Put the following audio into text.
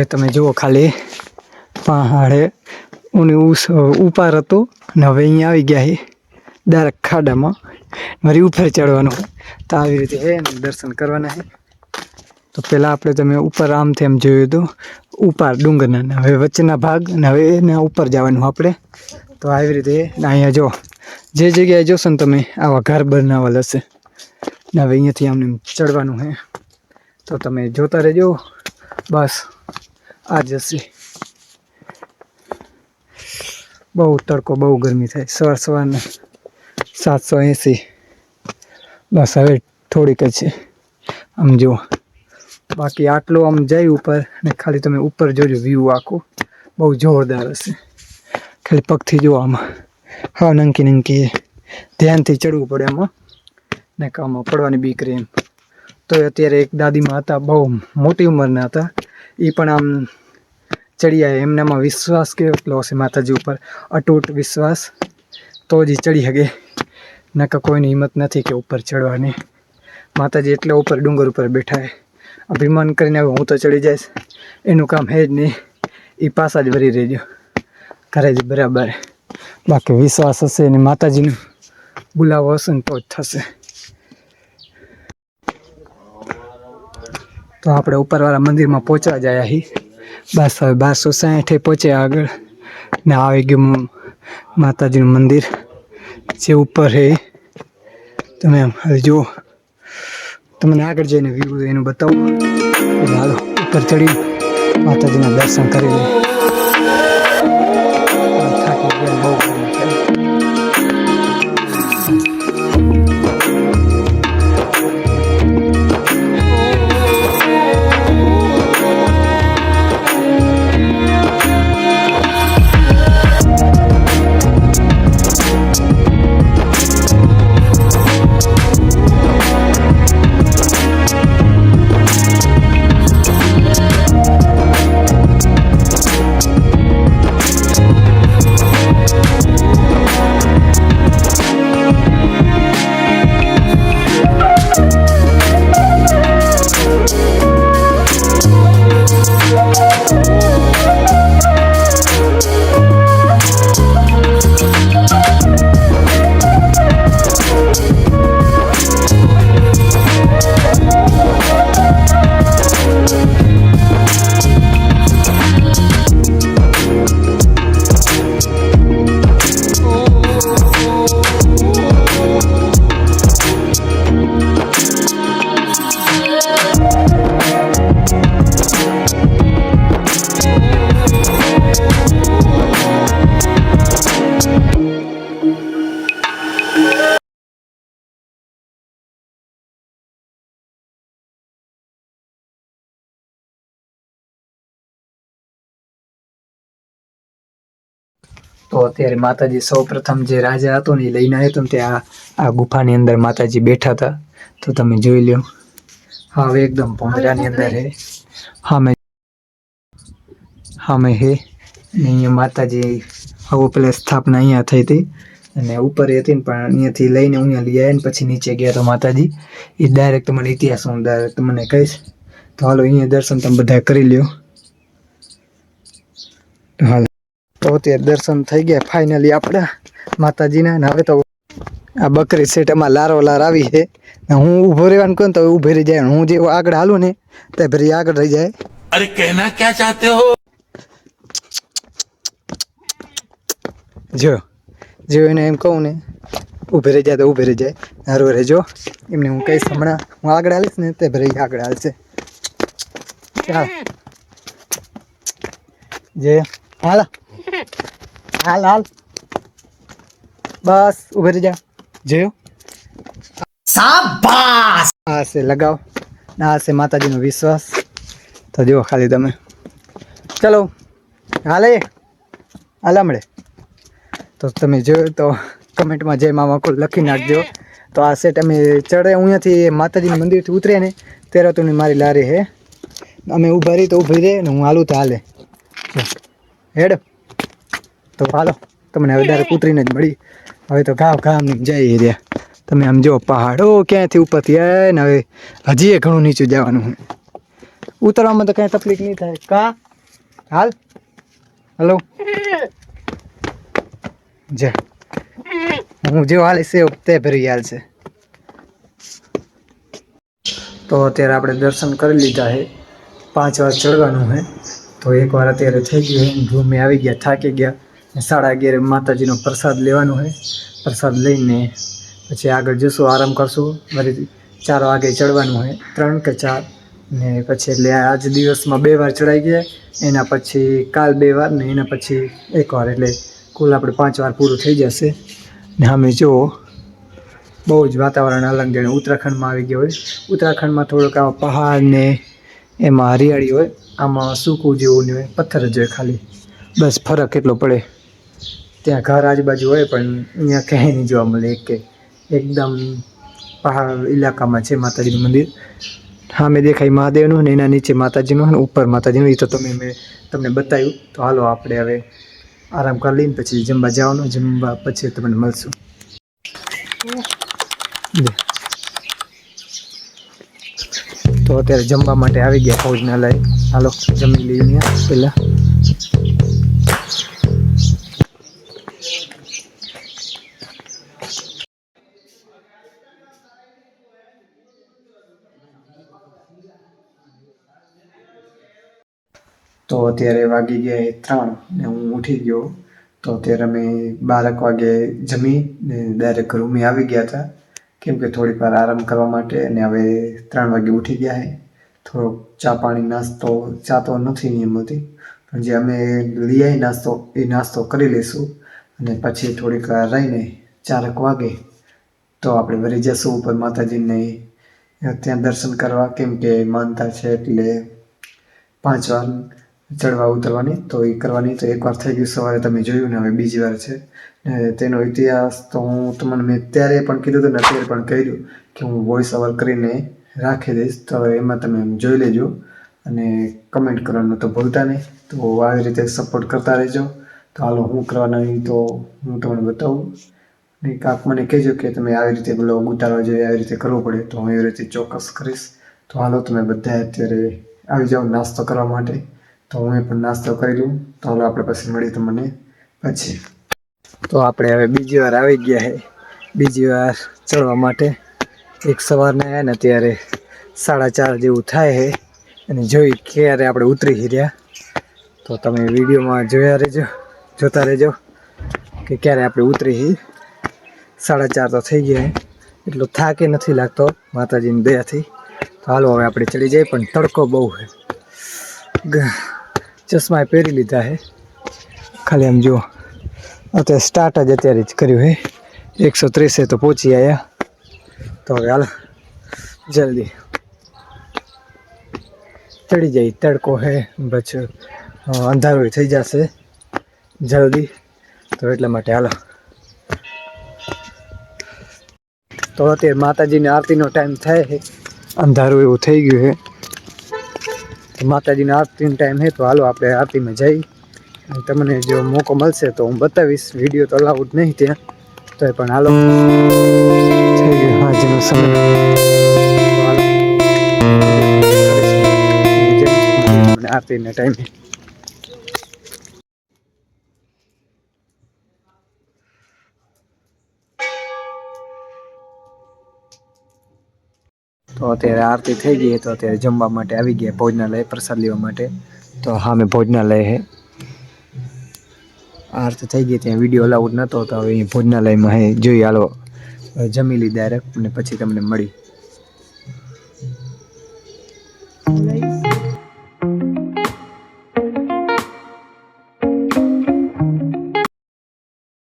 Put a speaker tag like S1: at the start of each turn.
S1: હવે તમે જુઓ ખાલી પહાડે ઉપર હતું ને હવે અહીંયા આવી ગયા છે ડાયરેક્ટ ખાડામાં મારી ઉપર ચડવાનું તો આવી રીતે હે ને દર્શન કરવાના છે તો પહેલાં આપણે તમે ઉપર આમથી એમ જોયું હતું ઉપર ડુંગરના હવે વચ્ચેના ભાગ ને હવે એના ઉપર જવાનું આપણે તો આવી રીતે અહીંયા જો જે જગ્યાએ જોશો ને તમે આવા ઘર બનાવેલ હશે ને હવે અહીંયાથી આમને ચડવાનું છે તો તમે જોતા રહેજો બસ આ જશે બહુ તડકો બહુ ગરમી થાય સવારના 780 બસ હવે થોડીક જ છે આમ જુઓ બાકી આટલો આમ જાય ઉપર ને ખાલી તમે ઉપર જોજો વ્યૂ આખો બહુ જોરદાર હશે ખાલી પગથી જુઓ આમાં હા નંકી ધ્યાનથી ચડવું પડે આમાં ને આમાં પડવાની બીક રહે એમ તો અત્યારે એક દાદીમાં હતા બહુ મોટી ઉંમરના હતા એ પણ આમ ચડી આવે એમનામાં વિશ્વાસ કેટલો હશે માતાજી ઉપર અતૂટ વિશ્વાસ તો જ ચડી શકે નકર કોઈની હિંમત નથી કે ઉપર ચડવાની માતાજી એટલે ઉપર ડુંગર ઉપર બેઠા છે અભિમાન કરીને હવે હું તો ચડી જઈશ એનું કામ હે જ નહીં એ પાછા જ ભરી રહેજો કરે જ બરાબર બાકી વિશ્વાસ હશે ને માતાજીનો બોલાવો હશે ને તો જ થશે તો આપણે ઉપરવાળા મંદિરમાં પહોંચવા જાય અહીં બસ હવે 1260 પહોંચ્યા આગળ ને આવી ગયું માતાજીનું મંદિર જે ઉપર છે તમે હવે જુઓ તમને આગળ જઈને વ્યૂ એનું બતાવું એટલે હાલો ઉપર ચડી માતાજીના દર્શન કરી લે થાકી ગયા બહુ તો અત્યારે માતાજી સૌ પ્રથમ જે રાજા હતો ને એ લઈને આવ્યો હતો ને ત્યાં આ ગુફાની અંદર માતાજી બેઠા હતા તો તમે જોઈ લો હા હવે એકદમ ભોંદરાની અંદર હે હા મેં હે અહીંયા માતાજી હવે પેલા સ્થાપના અહીંયા થઈ હતી અને ઉપર હતી ને પણ અહીંયાથી લઈને અહીંયા લઈ આવ્યા ને પછી નીચે ગયા તો માતાજી એ ડાયરેક્ટ તમને ઇતિહાસ હું ડાયરેક્ટ તમને કહીશ તો હાલો અહીંયા દર્શન તમે બધા કરી લ્યો હાલ તો અત્યારે દર્શન થઈ ગયા ફાઇનલી આપણા માતાજીના ને હવે તો આ બકરી સેટમાં લારો આવી છે ને હું ઊભો રહેવાનું કહું તો ઊભી રહી જાય હું જે આગળ હાલું ને તો ભરી આગળ રહી જાય
S2: અરે કહેના ક્યાં ચાહતે હો
S1: જો એને એમ કહું ને ઊભી રહી જાય તો ઊભી રહી જાય હારો રહેજો એમને હું કહીશ હમણાં હું આગળ હાલીશ ને તે ભરી આગળ હાલશે ચાલ જે હાલ હાલ હાલ બસ ઊભી રહી જા જોયો શાબાશ આ છે લગાવ આ છે માતાજીનો વિશ્વાસ તો જુઓ ખાલી તમે ચલો હાલે મળે તો તમે જોયો તો કમેન્ટમાં જય મામા કુલ લખી નાખજો તો આ સેટ અમે ચડે અહીંયાથી માતાજીના મંદિરથી ઉતરે ને ત્યારે તો મારી લારી હે અમે ઊભા રહી તો ઊભી રહે ને હું હાલું તો હાલે હેડ તો હાલો તમને હવે ડાયરેક્ટ ઉતરીને જ મળી હવે તો ગામ જઈ રહ્યા તમે આમ જો પહાડો ક્યાંથી ઉપરથી આવે ને હવે હજી ઘણું નીચું જવાનું હોય ઉતરવામાં તો કાંઈ તકલીફ નહીં થાય કા હાલ હલો જે હું જેવો હાલે છે તે ભરી હાલ છે. તો અત્યારે આપણે દર્શન કરી લીધા છે. 5 વાર ચડવાનું છે. તો એકવાર અત્યારે થઈ ગયું, રૂમે આવી ગયા, થાકી ગયા. 11:30 માતાજીનો પ્રસાદ લેવાનો હોય. પ્રસાદ લઈને પછી આગળ જશું, આરામ કરશું. ફરીથી 4 વાગે ચડવાનું હોય, 3 કે 4 ને પછી એટલે આજ દિવસમાં 2 વાર ચડાઈ ગયા. એના પછી કાલ 2 વાર ને એના પછી 1 વાર, એટલે કુલ આપણે 5 વાર પૂરું થઈ જશે. ને અમે જો બહુ જ વાતાવરણ અલગ જાણે ઉત્તરાખંડમાં આવી ગયા હોય. ઉત્તરાખંડમાં થોડોક આવા પહાડ ને એમાં હરિયાળી હોય, આમાં સૂકું જેવું નહીં હોય, પથ્થર જ હોય ખાલી. બસ ફરક એટલો પડે. ત્યાં ઘર આજુબાજુ હોય પણ અહીંયા ક્યાંય નહીં જોવા મળે. એકદમ પહાડ ઇલાકામાં છે માતાજીનું મંદિર. સામે દેખાય મહાદેવનું, ને એના નીચે માતાજીનું, અને ઉપર માતાજીનું. એ તો મેં તમને બતાવ્યું. તો હાલો આપણે હવે આરામ કરી લઈને પછી જમવા જવાનું. જમવા પછી તમને મળશું. તો અત્યારે જમવા માટે આવી ગયા ભોજનાલય. હાલો જમી લઈએ પહેલાં. તો અત્યારે વાગી ગયા 3 ને હું ઉઠી ગયો. તો અત્યારે અમે 12 વાગે જમી ને ડાયરેક્ટ રૂમે આવી ગયા હતા, કેમ કે થોડીક વાર આરામ કરવા માટે. અને હવે 3 વાગે ઉઠી ગયા છે. થોડોક ચા પાણી નાસ્તો, ચા તો નથી નિયમ હતી, પણ જે અમે લઈ આવી નાસ્તો એ નાસ્તો કરી લઈશું. અને પછી થોડીક વાર રહીને 4 વાગે તો આપણે વળી જશું ઉપર માતાજીને ત્યાં દર્શન કરવા, કેમ કે માનતા છે એટલે 5 વાર ચડવા ઉતરવાની તો એ કરવાની. તો એકવાર થઈ ગયું સવારે, તમે જોયું ને, હવે બીજી વાર છે. ને તેનો ઇતિહાસ તો હું તમને મેં ત્યારે પણ કીધું હતું ને અત્યારે પણ કહ્યું કે હું વોઇસ ઓવર કરીને રાખી દઈશ. તો એમાં તમે જોઈ લેજો અને કમેન્ટ કરવાનું તો ભૂલતા નહીં. તો આવી રીતે સપોર્ટ કરતા રહેજો. તો હાલો હું કરવાના તો હું તમને બતાવું. નહીં કાંક મને કહેજો કે તમે આવી રીતે બ્લોગ ઉતારવા જોઈએ, આવી રીતે કરવું પડે, તો હું એવી રીતે ચોક્કસ કરીશ. તો હાલો તમે બધા અત્યારે આવી જાઓ નાસ્તો કરવા માટે. તો હું પણ નાસ્તો કરી લઉં. તો હાલો આપણે પછી મળી તમને પછી. તો આપણે હવે બીજી વાર આવી ગયા છે, બીજી વાર ચડવા માટે. એક સવારના આવ્યા ને ત્યારે 4:30 જેવું થાય છે, અને જોઈ ક્યારે આપણે ઉતરી રહ્યા. તો તમે વિડીયોમાં જોતા રહેજો કે ક્યારે આપણે ઉતરી. 4:30 તો થઈ ગયા, એટલો થાકે નથી લાગતો માતાજીની દયાથી. તો હાલો હવે આપણે ચડી જઈએ, પણ તડકો બહુ છે. ચશ્મા પહેરી લીધા છે, ખાલી આમ જુઓ. અત્યારે સ્ટાર્ટ જ અત્યારે જ કર્યું છે. 130 તો પહોંચી આવ્યા. તો હવે હાલ જલ્દી ચડી જાય. તડકો છે, પછી અંધારું થઈ જશે જલ્દી, તો એટલા માટે હાલો. તો અત્યારે માતાજીની આરતીનો ટાઈમ થાય છે, અંધારું એવું થઈ ગયું છે. માતાજીની આરતીનો ટાઈમ છે, તો હાલો આપણે આરતીમાં જઈ. તમને જો મોકો મળશે તો હું બતાવીશ. વિડીયો તો અલાઉડ નહીં ત્યાં, તો પણ હાલો થઈ ગયું હાજનો સમય. આરતીના ટાઈમે તો અત્યારે આરતી થઈ ગઈ. તો અત્યારે જમવા માટે આવી ગયા ભોજનાલય, પ્રસાદ લેવા માટે. તો હા મેં ભોજનાલય છે. આરતી થઈ ગઈ, ત્યાં વિડીયો અલાઉડ નહોતો, તો હવે ભોજનાલયમાં હે જોઈ. હાલો જમી લી ડાયરેક્ટ, અને પછી તમને મળી.